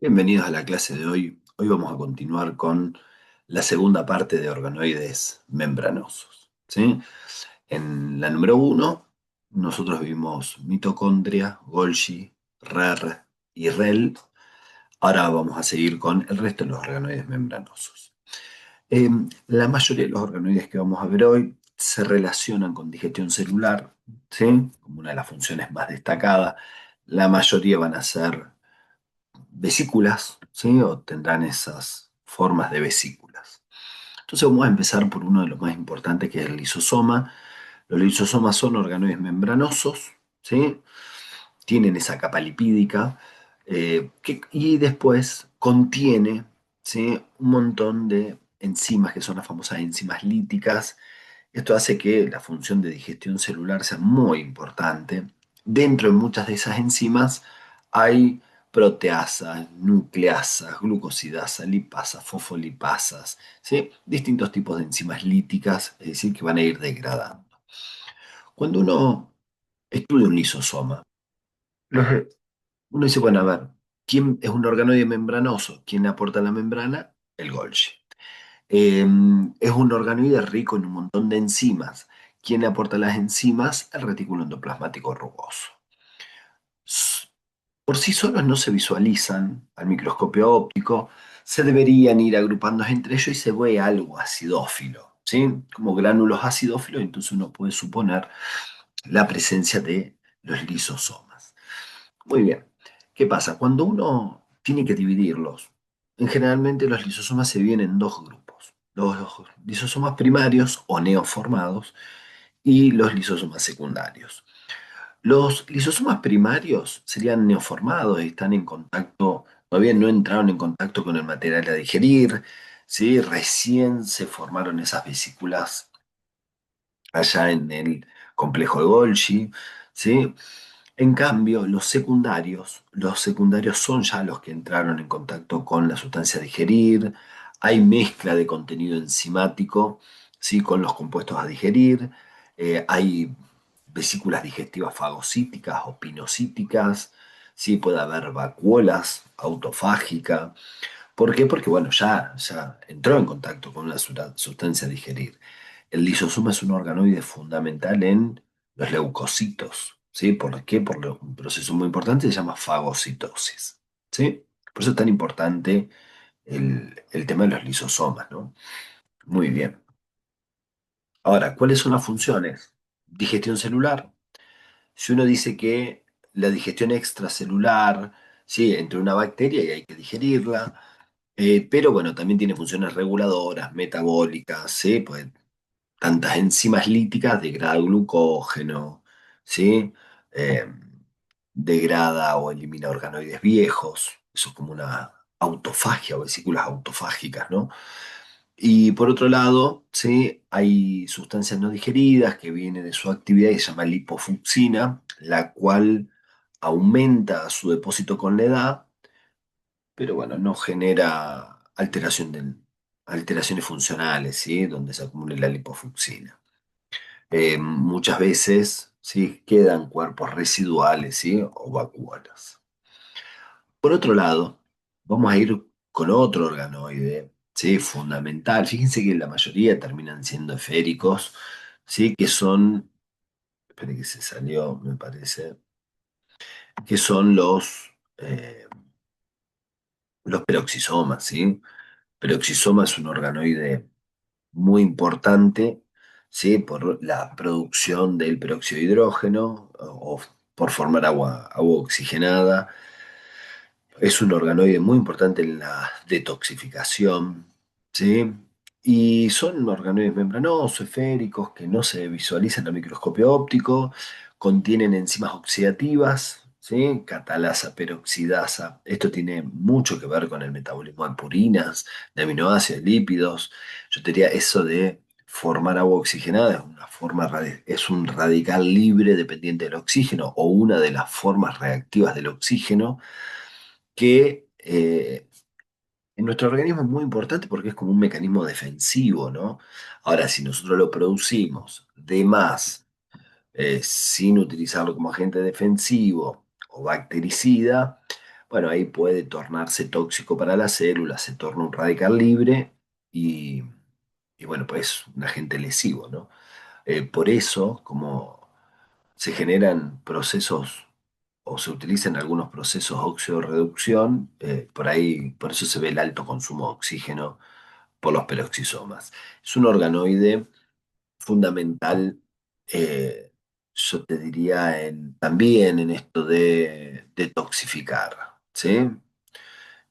Bienvenidos a la clase de hoy. Hoy vamos a continuar con la segunda parte de organoides membranosos. ¿Sí? En la número uno, nosotros vimos mitocondria, Golgi, RER y REL. Ahora vamos a seguir con el resto de los organoides membranosos. Eh, la mayoría de los organoides que vamos a ver hoy se relacionan con digestión celular, ¿sí? Como una de las funciones más destacadas. La mayoría van a ser vesículas, ¿sí? O tendrán esas formas de vesículas. Entonces vamos a empezar por uno de los más importantes, que es el lisosoma. Los lisosomas son organoides membranosos, ¿sí? Tienen esa capa lipídica y después contiene, ¿sí? Un montón de enzimas, que son las famosas enzimas líticas. Esto hace que la función de digestión celular sea muy importante. Dentro de muchas de esas enzimas hay proteasas, nucleasas, glucosidasas, lipasas, fosfolipasas, ¿sí? Distintos tipos de enzimas líticas, es decir, que van a ir degradando. Cuando uno estudia un lisosoma, los- uno dice, bueno, a ver, ¿quién es un organoide membranoso? ¿Quién le aporta la membrana? El Golgi. Eh, es un organoide rico en un montón de enzimas. ¿Quién le aporta las enzimas? El retículo endoplasmático rugoso. S- Por sí solos no se visualizan al microscopio óptico, se deberían ir agrupando entre ellos y se ve algo acidófilo, ¿sí? Como gránulos acidófilos, entonces uno puede suponer la presencia de los lisosomas. Muy bien. ¿Qué pasa? Cuando uno tiene que dividirlos, generalmente los lisosomas se dividen en dos grupos. Los lisosomas primarios o neoformados y los lisosomas secundarios. Los lisosomas primarios serían neoformados, están en contacto, todavía no entraron en contacto con el material a digerir, ¿sí? Recién se formaron esas vesículas allá en el complejo de Golgi, ¿sí? En cambio, los secundarios son ya los que entraron en contacto con la sustancia a digerir, hay mezcla de contenido enzimático, ¿sí? Con los compuestos a digerir, hay vesículas digestivas fagocíticas o pinocíticas, ¿sí? Puede haber vacuolas autofágicas. ¿Por qué? Porque, bueno, ya entró en contacto con la sustancia a digerir. El lisosoma es un organoide fundamental en los leucocitos, ¿sí? ¿Por qué? Por un proceso muy importante que se llama fagocitosis, ¿sí? Por eso es tan importante el tema de los lisosomas, ¿no? Muy bien. Ahora, ¿cuáles son las funciones? Digestión celular. Si uno dice que la digestión extracelular, ¿sí? Entre una bacteria y hay que digerirla, pero bueno, también tiene funciones reguladoras, metabólicas, ¿sí? Pues tantas enzimas líticas degrada glucógeno, ¿sí? Eh, degrada o elimina organoides viejos, eso es como una autofagia o vesículas autofágicas, ¿no? Y por otro lado, ¿sí? Hay sustancias no digeridas que vienen de su actividad y se llama lipofuncina, la cual aumenta su depósito con la edad, pero bueno, no genera alteraciones funcionales, ¿sí? Donde se acumule la lipofuncina. Muchas veces, ¿sí? Quedan cuerpos residuales, ¿sí? O vacuolas. Por otro lado, vamos a ir con otro organoide, ¿sí? Fundamental. Fíjense que la mayoría terminan siendo esféricos, ¿sí? Que son, espere que se salió, me parece, que son los peroxisomas, ¿sí? Peroxisoma es un organoide muy importante, ¿sí? Por la producción del peróxido de hidrógeno o por formar agua oxigenada. Es un organoide muy importante en la detoxificación, ¿sí? Y son organoides membranosos, esféricos, que no se visualizan al microscopio óptico, contienen enzimas oxidativas, ¿sí? Catalasa, peroxidasa. Esto tiene mucho que ver con el metabolismo de purinas, de aminoácidos, lípidos. Yo te diría eso de formar agua oxigenada es una forma es un radical libre dependiente del oxígeno o una de las formas reactivas del oxígeno que en nuestro organismo es muy importante porque es como un mecanismo defensivo, ¿no? Ahora, si nosotros lo producimos de más, sin utilizarlo como agente defensivo o bactericida, bueno, ahí puede tornarse tóxico para la célula, se torna un radical libre y, y bueno, pues un agente lesivo, ¿no? Por eso, como se generan procesos o se utilizan algunos procesos óxido-reducción, por ahí, por eso se ve el alto consumo de oxígeno por los peroxisomas. Es un organoide fundamental, eh, yo te diría, también en esto de detoxificar, ¿sí?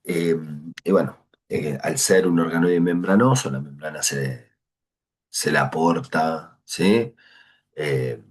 Eh, y bueno, al ser un organoide membranoso, la membrana se la aporta, ¿sí? Eh,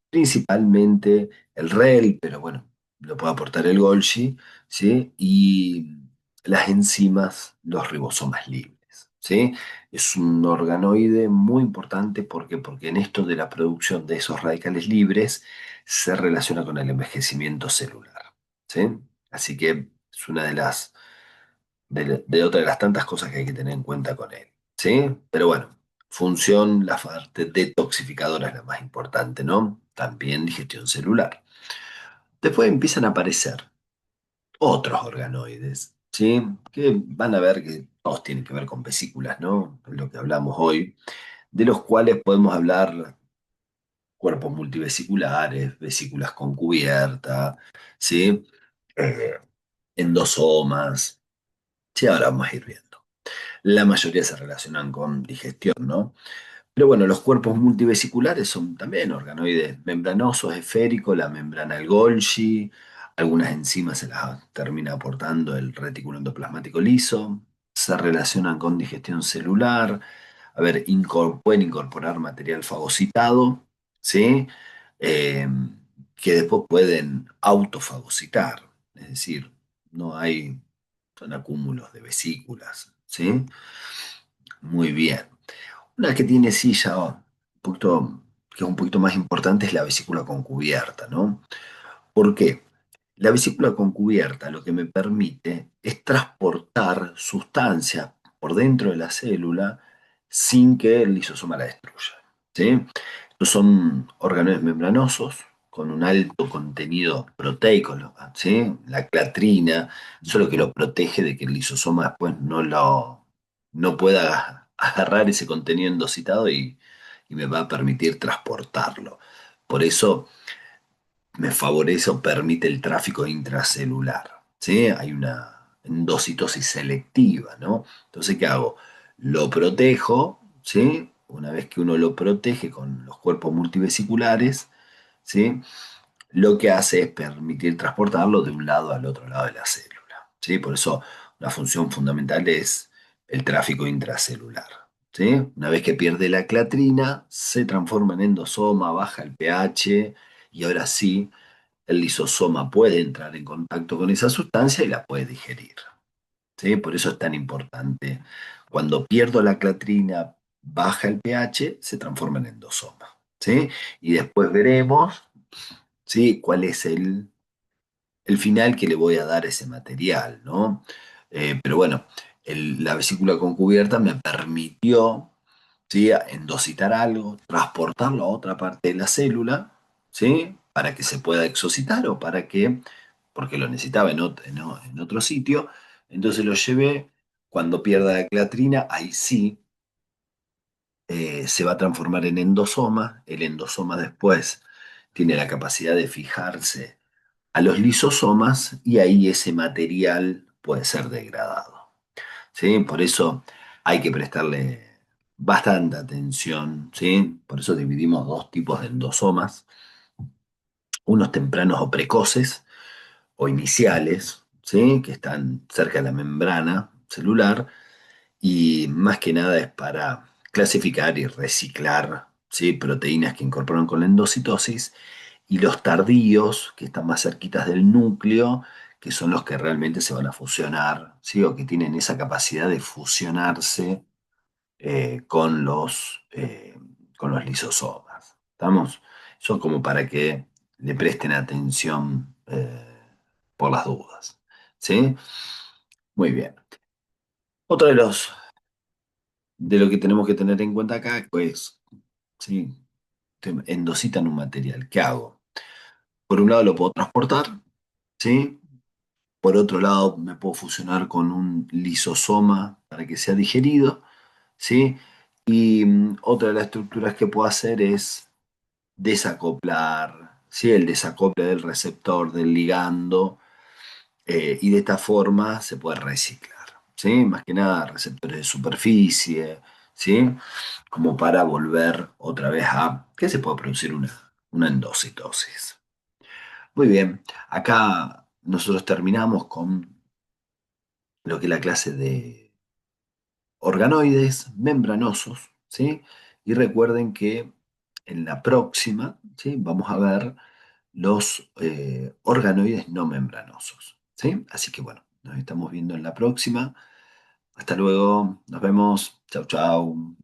Principalmente el REL, pero bueno, lo puede aportar el Golgi, ¿sí? Y las enzimas, los ribosomas libres, ¿sí? Es un organoide muy importante porque en esto de la producción de esos radicales libres se relaciona con el envejecimiento celular, ¿sí? Así que es una de otra de las tantas cosas que hay que tener en cuenta con él, ¿sí? Pero bueno, función, la parte detoxificadora es la más importante, ¿no? También digestión celular. Después empiezan a aparecer otros organoides, ¿sí? Que van a ver que todos tienen que ver con vesículas, ¿no? Lo que hablamos hoy, de los cuales podemos hablar cuerpos multivesiculares, vesículas con cubierta, ¿sí? Eh, Endosomas, sí, ahora vamos a ir viendo. La mayoría se relacionan con digestión, ¿no? Pero bueno, los cuerpos multivesiculares son también organoides membranosos, esféricos, la membrana del Golgi, algunas enzimas se las termina aportando el retículo endoplasmático liso, se relacionan con digestión celular, a ver, pueden incorporar material fagocitado, ¿sí? Eh, que después pueden autofagocitar, es decir, no hay, son acúmulos de vesículas, ¿sí? Muy bien. Una que tiene sí ya un poquito, que es un poquito más importante es la vesícula con cubierta, ¿no? ¿Por qué? La vesícula con cubierta lo que me permite es transportar sustancias por dentro de la célula sin que el lisosoma la destruya, ¿sí? Estos son órganos membranosos con un alto contenido proteico, ¿sí? La clatrina, eso es lo que lo protege de que el lisosoma después no pueda agarrar ese contenido endocitado y me va a permitir transportarlo. Por eso me favorece o permite el tráfico intracelular, ¿sí? Hay una endocitosis selectiva, ¿no? Entonces, ¿qué hago? Lo protejo, ¿sí? Una vez que uno lo protege con los cuerpos multivesiculares, ¿sí? Lo que hace es permitir transportarlo de un lado al otro lado de la célula, ¿sí? Por eso una función fundamental es el tráfico intracelular, ¿sí? Una vez que pierde la clatrina, se transforma en endosoma, baja el pH y ahora sí el lisosoma puede entrar en contacto con esa sustancia y la puede digerir, ¿sí? Por eso es tan importante. Cuando pierdo la clatrina, baja el pH, se transforma en endosoma, ¿sí? Y después veremos, ¿sí? cuál es el final que le voy a dar a ese material, ¿no? Pero bueno, la vesícula con cubierta me permitió, ¿sí? endocitar algo, transportarlo a otra parte de la célula, ¿sí? Para que se pueda exocitar o para que, porque lo necesitaba en otro sitio, entonces lo llevé, cuando pierda la clatrina, ahí sí se va a transformar en endosoma, el endosoma después tiene la capacidad de fijarse a los lisosomas y ahí ese material puede ser degradado, ¿sí? Por eso hay que prestarle bastante atención, ¿sí? Por eso dividimos dos tipos de endosomas, unos tempranos o precoces o iniciales, ¿sí? Que están cerca de la membrana celular y más que nada es para clasificar y reciclar, ¿sí? proteínas que incorporan con la endocitosis y los tardíos, que están más cerquitas del núcleo, que son los que realmente se van a fusionar, ¿sí? o que tienen esa capacidad de fusionarse con los lisosomas. ¿Estamos? Son como para que le presten atención por las dudas. ¿Sí? Muy bien. Otro de lo que tenemos que tener en cuenta acá, pues, ¿sí? Endositan un material. ¿Qué hago? Por un lado lo puedo transportar, ¿sí? Por otro lado, me puedo fusionar con un lisosoma para que sea digerido, ¿sí? Y otra de las estructuras que puedo hacer es desacoplar, ¿sí? El desacople del receptor, del ligando, y de esta forma se puede reciclar, ¿sí? Más que nada receptores de superficie, ¿sí? Como para volver otra vez a que se puede producir una endocitosis. Muy bien, acá nosotros terminamos con lo que es la clase de organoides membranosos, ¿sí? Y recuerden que en la próxima, ¿sí? Vamos a ver los organoides no membranosos, ¿sí? Así que bueno, nos estamos viendo en la próxima. Hasta luego, nos vemos. Chau, chau.